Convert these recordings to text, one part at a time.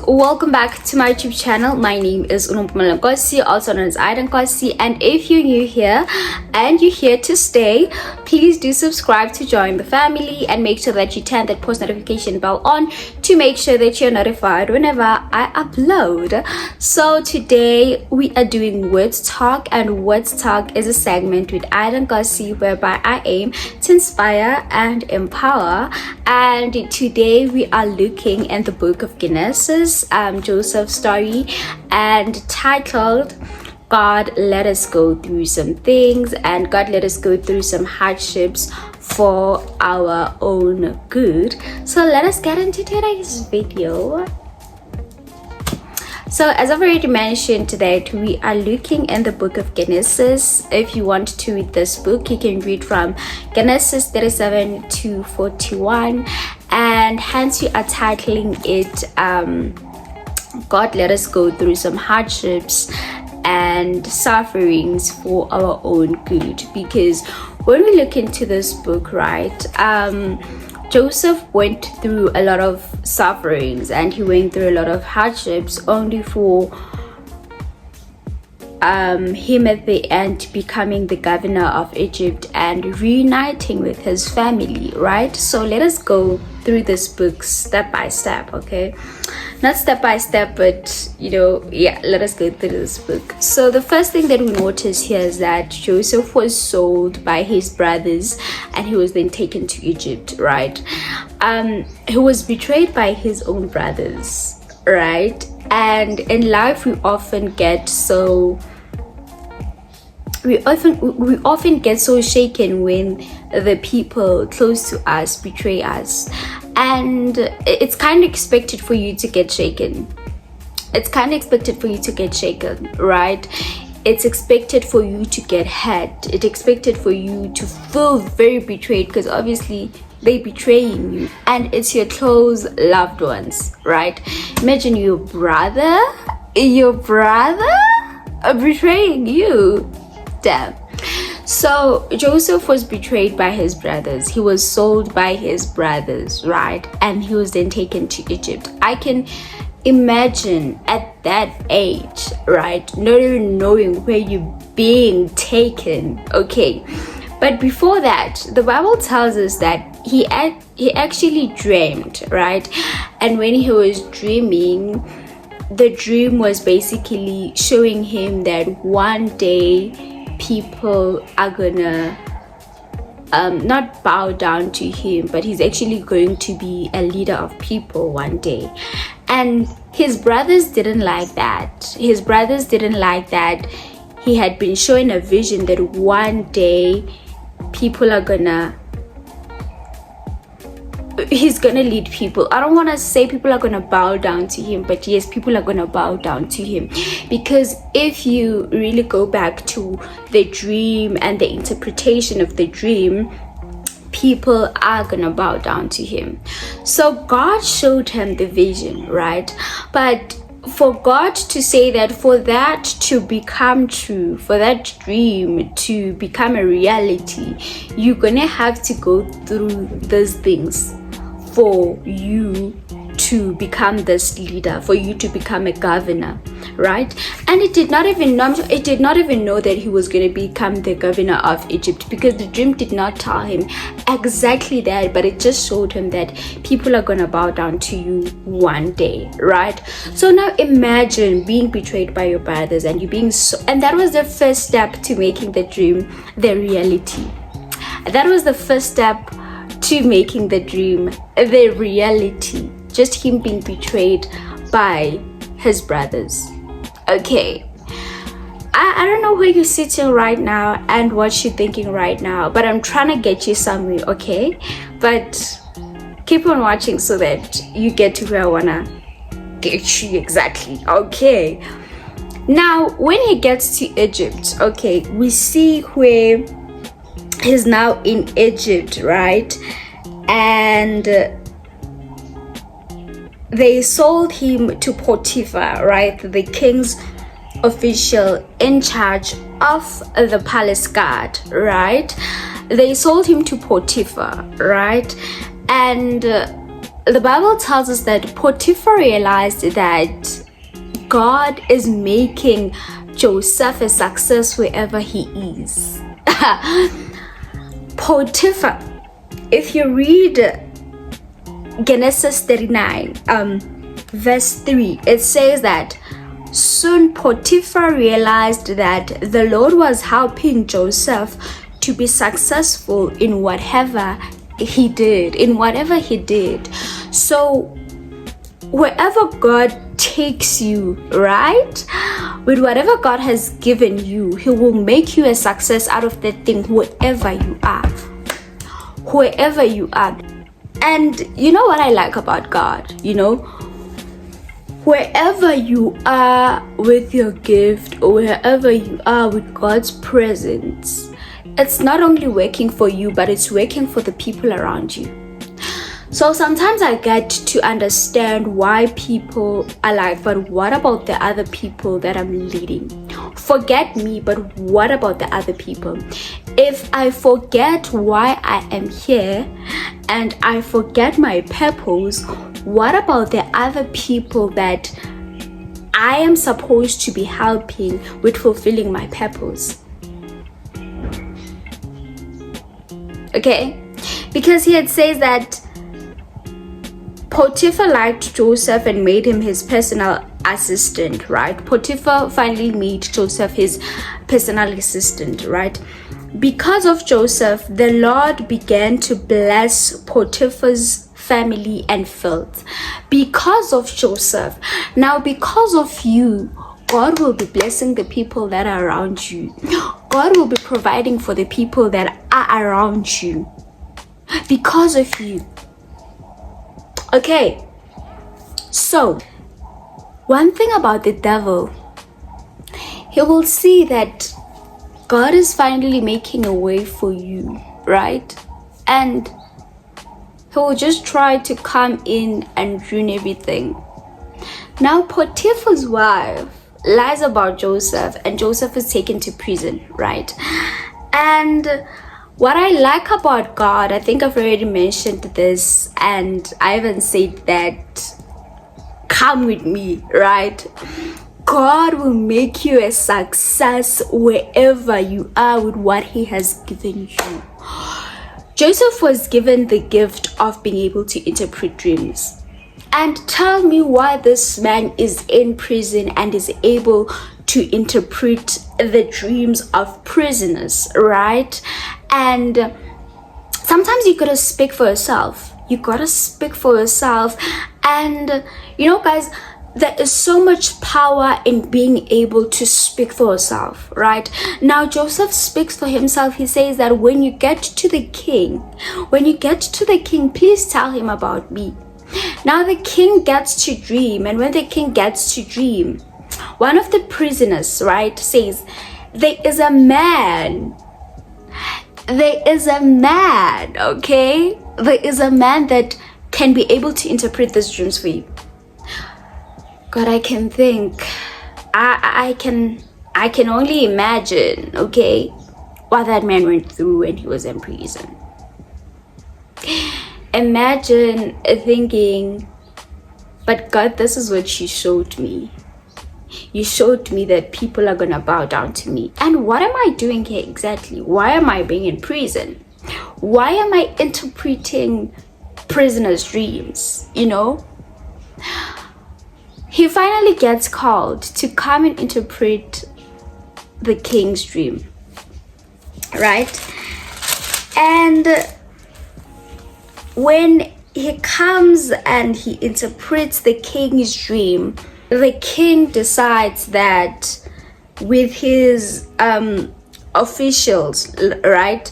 welcome back to my YouTube channel. My name is Unompumelelo Nkosi, also known as Aida Nkosi, and if you're new here and you're here to stay, please do subscribe to join the family and make sure that you turn that post notification bell on to make sure that you're notified whenever I upload. So today we are doing Words Talk, and Words Talk is a segment with Aida Nkosi whereby I aim to inspire and empower. And today we are looking in the book of Genesis, Joseph's story, and titled God Let Us Go Through Some Things, and God Let Us Go Through Some Hardships for our own good. So let us get into today's video. So as I've already mentioned that we are looking in the book of Genesis. If you want to read this book, you can read from Genesis 37 to 41, and hence we are titling it God Let Us Go Through Some Hardships and Sufferings for Our Own Good. Because when we look into this book, right, Joseph went through a lot of sufferings and he went through a lot of hardships only for him at the end becoming the governor of Egypt and reuniting with his family, right? So let us go through this book step by step, okay? Not step by step, but let us go through this book. So the first thing that we notice here is that Joseph was sold by his brothers and he was then taken to Egypt, right? He was betrayed by his own brothers, right? And in life we often get so shaken when the people close to us betray us, and it's kind of expected for you to get shaken. Right? It's expected for you to get hurt. It's expected for you to feel very betrayed, because obviously they're betraying you and it's your close loved ones, right? Imagine your brother betraying you. Damn. So Joseph was betrayed by his brothers. He was sold by his brothers, right? And he was then taken to Egypt. I can imagine at that age, right, not even knowing where you're being taken, okay? But before that, the Bible tells us that he actually dreamed, right? And when he was dreaming, the dream was basically showing him that one day people are gonna not bow down to him, but he's actually going to be a leader of people one day. And his brothers didn't like that. He had been shown a vision that one day he's gonna lead people. I don't want to say people are gonna bow down to him, but yes, people are gonna bow down to him. Because if you really go back to the dream and the interpretation of the dream, people are gonna bow down to him. So God showed him the vision, right? But for God to say that, for that to become true, for that dream to become a reality, you're gonna have to go through those things for you to become this leader, for you to become a governor, right? And it did not even know that he was going to become the governor of Egypt, because the dream did not tell him exactly that, but it just showed him that people are going to bow down to you one day, right? So now imagine being betrayed by your brothers and you being and that was the first step to making the dream the reality. That was the first step to making the dream the reality. Just him being betrayed by his brothers. Okay, I don't know where you're sitting right now and what you're thinking right now, but I'm trying to get you somewhere, okay? But keep on watching so that you get to where I wanna get you exactly, okay? Now when he gets to Egypt, okay, we see where he's now in Egypt, right? And they sold him to Potiphar, right? The king's official in charge of the palace guard, right? They sold him to Potiphar, right? And the Bible tells us that Potiphar realized that God is making Joseph a success wherever he is. Potiphar, if you read Genesis 39, verse 3, it says that soon Potiphar realized that the Lord was helping Joseph to be successful in whatever he did. So wherever God takes you, right, with whatever God has given you, he will make you a success out of that thing, wherever you are. And you know what I like about God, wherever you are with your gift, or wherever you are with God's presence, it's not only working for you, but it's working for the people around you. So sometimes I get to understand why people are like, but what about the other people that I'm leading? Forget me, but what about the other people? If I forget why I am here and I forget my purpose, what about the other people that I am supposed to be helping with fulfilling my purpose? Okay? Because here it says that Potiphar liked Joseph and made him his personal assistant, right? Potiphar finally made Joseph his personal assistant, right? Because of Joseph, the Lord began to bless Potiphar's family and filth. Because of Joseph. Now, because of you, God will be blessing the people that are around you. God will be providing for the people that are around you. Because of you. Okay, so one thing about the devil, he will see that God is finally making a way for you, right? And he will just try to come in and ruin everything. Now, Potiphar's wife lies about Joseph, and Joseph is taken to prison, right? And what I like about God, I think I've already mentioned this, and I even said that, come with me, right? God will make you a success wherever you are with what he has given you. Joseph was given the gift of being able to interpret dreams. And tell me why this man is in prison and is able to interpret the dreams of prisoners, right? And sometimes you gotta speak for yourself. And guys, there is so much power in being able to speak for yourself, right? Now, Joseph speaks for himself. He says that when you get to the king, please tell him about me. Now the king gets to dream, and when the king gets to dream, one of the prisoners, right, says, there is a man, okay? There is a man that can be able to interpret these dreams for you. God, I can think, I can only imagine, okay, what that man went through when he was in prison. Imagine thinking, but God, this is what you showed me. You showed me that people are gonna bow down to me. And what am I doing here exactly? Why am I being in prison? Why am I interpreting prisoners' dreams? He finally gets called to come and interpret the king's dream, right? And when he comes and he interprets the king's dream, the king decides that with his officials, right,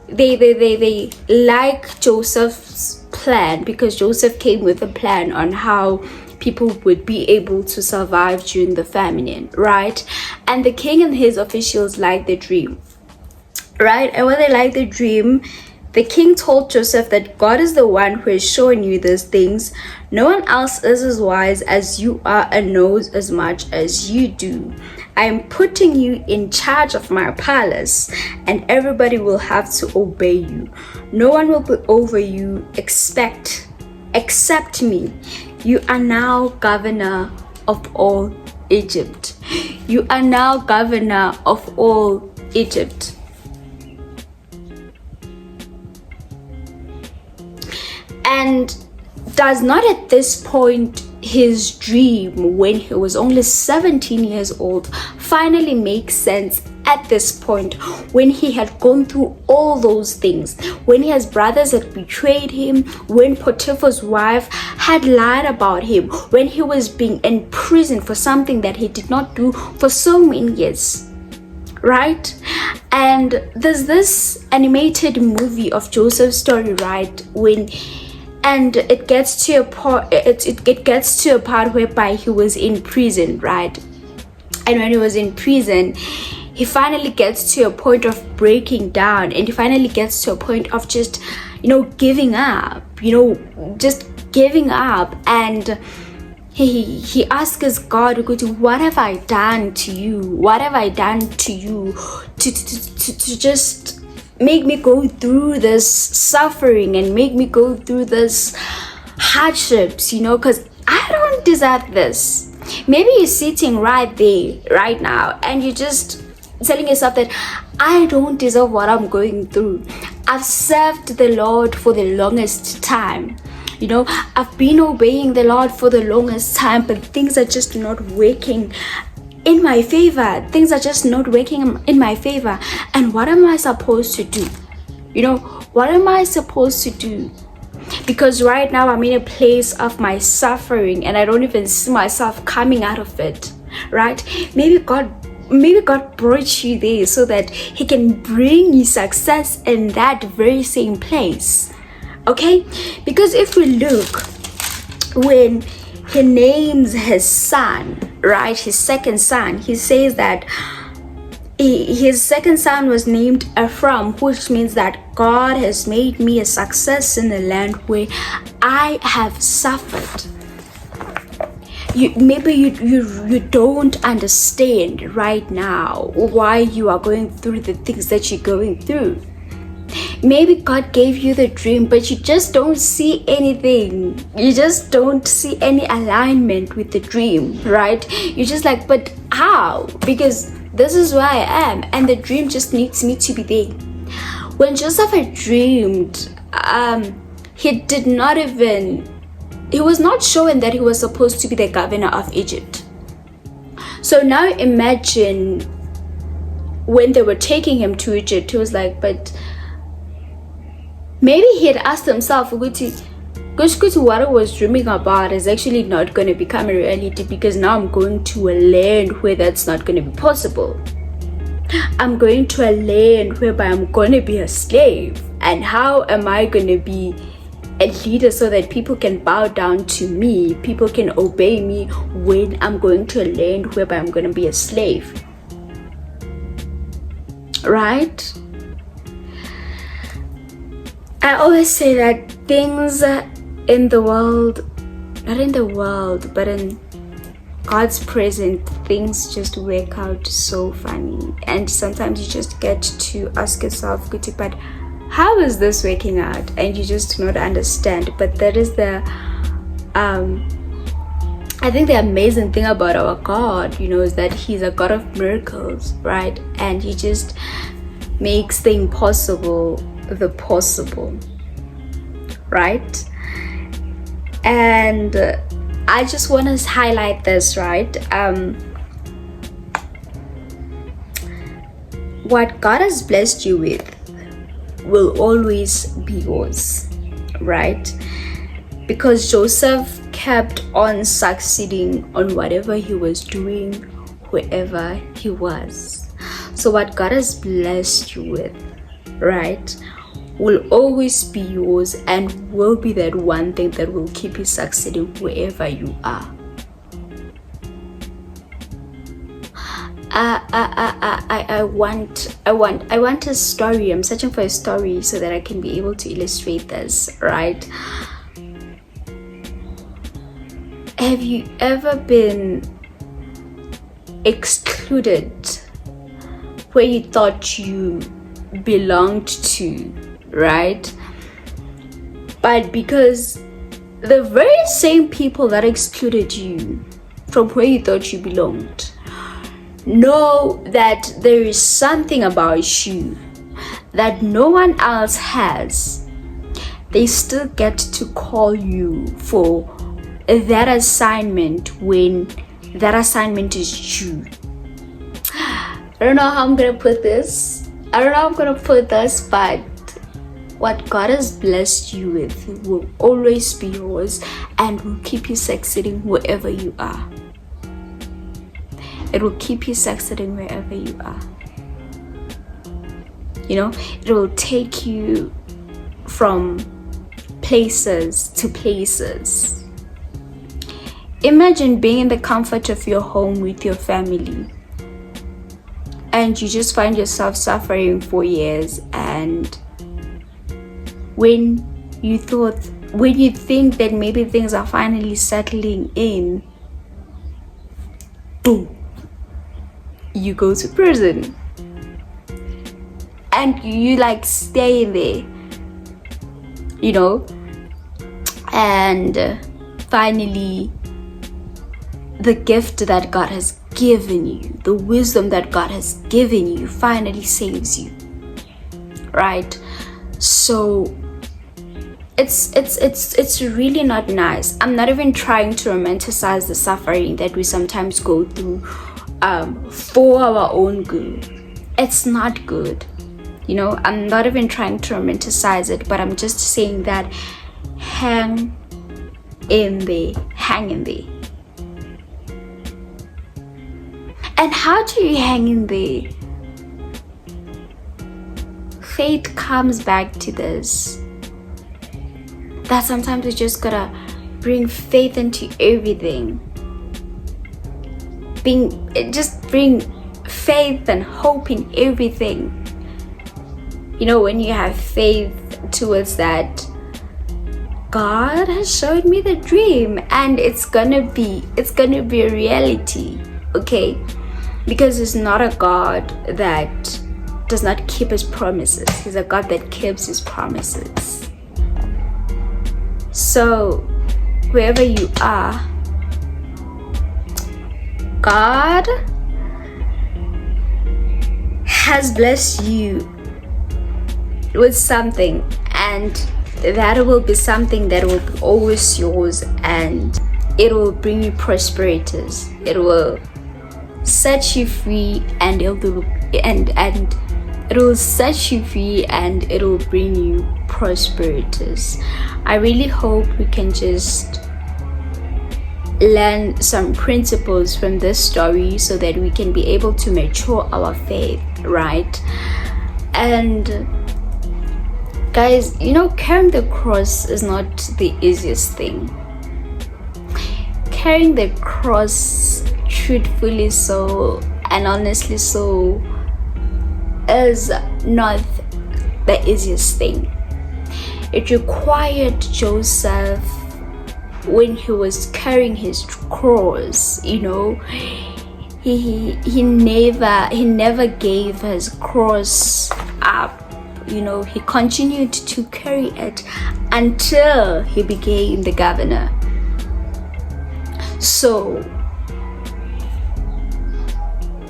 they like Joseph's plan, because Joseph came with a plan on how people would be able to survive during the famine, right? And the king and his officials like the dream, right? And when they like the dream, the king told Joseph that God is the one who has shown you these things. No one else is as wise as you are and knows as much as you do. I am putting you in charge of my palace, and everybody will have to obey you. No one will be over you except accept me. You are now governor of all Egypt. You are now governor of all Egypt. And does not at this point his dream when he was only 17 years old finally make sense at this point, when he had gone through all those things, when his brothers had betrayed him, when Potiphar's wife had lied about him, when he was being imprisoned for something that he did not do for so many years, right? And there's this animated movie of Joseph's story, right? And it gets to a part. It gets to a part whereby he was in prison, right? And when he was in prison, he finally gets to a point of breaking down, and he finally gets to a point of just, giving up. Just giving up, and he asks God, "What have I done to you? What have I done to you to just make me go through this suffering and make me go through this hardships, because I don't deserve this." Maybe you're sitting right there right now and you're just telling yourself that I don't deserve what I'm going through. I've served the Lord for the longest time. I've been obeying the Lord for the longest time, but things are just not working in my favor. Things are just not working in my favor. And what am I supposed to do? What am I supposed to do? Because right now I'm in a place of my suffering and I don't even see myself coming out of it, right? Maybe God brought you there so that he can bring you success in that very same place. Okay? Because if we look, when he names his son, right, his second son, he says that his second son was named Ephraim, which means that God has made me a success in the land where I have suffered. Maybe you don't understand right now why you are going through the things that you're going through. Maybe God gave you the dream, but you just don't see anything. You just don't see any alignment with the dream, right? You're just like, but how? Because this is where I am, and the dream just needs me to be there. When Joseph had dreamed, he was not shown that he was supposed to be the governor of Egypt. So now imagine when they were taking him to Egypt, he was like, but maybe he had asked himself, what I was dreaming about is actually not going to become a reality, because now I'm going to a land where that's not going to be possible. I'm going to a land whereby I'm going to be a slave. And how am I going to be a leader so that people can bow down to me, people can obey me when I'm going to a land whereby I'm going to be a slave? Right? I always say that things in the world, not in the world, but in God's presence, things just work out so funny. And sometimes you just get to ask yourself, but how is this working out? And you just do not understand. But that is I think the amazing thing about our God, is that he's a God of miracles, right? And he just makes the impossible the possible, right? And I just want to highlight this, right? What God has blessed you with will always be yours, right? Because Joseph kept on succeeding on whatever he was doing, wherever he was. So what God has blessed you with, right, will always be yours and will be that one thing that will keep you succeeding wherever you are. I want a story. I'm searching for a story so that I can be able to illustrate this, right? Have you ever been excluded where you thought you belonged to, right? But because the very same people that excluded you from where you thought you belonged know that there is something about you that no one else has. They still get to call you for that assignment when that assignment is due. I don't know how I'm gonna put this. But what God has blessed you with will always be yours and will keep you succeeding wherever you are. It will keep you succeeding wherever you are. You know, it will take you from places to places. Imagine being in the comfort of your home with your family, and you just find yourself suffering for years, and when you think that maybe things are finally settling in, boom, you go to prison and you like stay there, you know, and finally the gift that God has given you, the wisdom that God has given you, finally saves you, right? So it's really not nice. I'm not even trying to romanticize the suffering that we sometimes go through for our own good. It's not good, you know. I'm not even trying to romanticize it, but I'm just saying that hang in there. And how do you hang in there? Faith comes back to this, that sometimes we just gotta bring faith into everything. Just bring faith and hope in everything. You know, when you have faith towards that, God has showed me the dream and it's gonna be a reality, okay? Because He's not a God that does not keep His promises. He's a God that keeps His promises. So wherever you are, God has blessed you with something, and that will be something that will be always yours, and it will bring you prosperities. It will set you free, and it will set you free, and it will bring you prosperities. I really hope we can just learn some principles from this story so that we can be able to mature our faith, right? And guys, you know, carrying the cross is not the easiest thing. Carrying the cross, truthfully so and honestly so, is not the easiest thing. It required Joseph, when he was carrying his cross, you know, he never gave his cross up. You know, he continued to carry it until he became the governor. So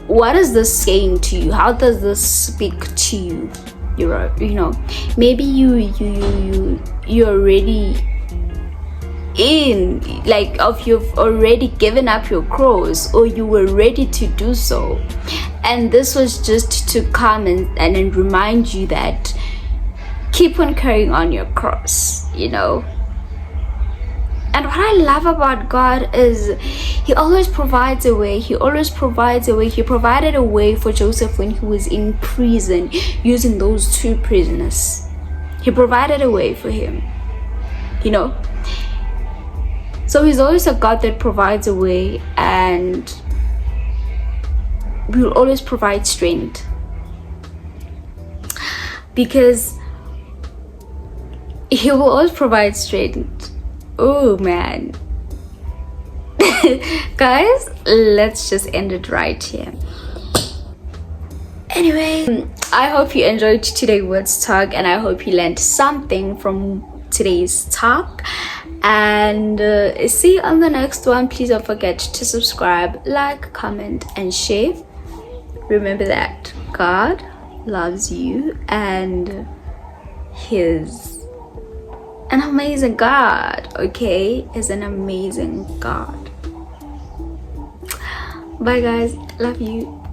what is this saying to you? How does this speak to you? You know, maybe you're already in, like, you've already given up your cross, or you were ready to do so, and this was just to come and remind you that keep on carrying on your cross, you know. And what I love about God is He always provides a way. He provided a way for Joseph when he was in prison using those two prisoners. He provided a way for him, you know. So He's always a God that provides a way, and will always provide strength, because He will always provide strength. Oh man. Guys, let's just end it right here. Anyway, I hope you enjoyed today's Words Talk, and I hope you learned something from today's talk. and see you on the next one. Please don't forget to subscribe, like, comment, and share. Remember that God loves you, and He's an amazing God. Okay, is an amazing God. Bye guys, love you.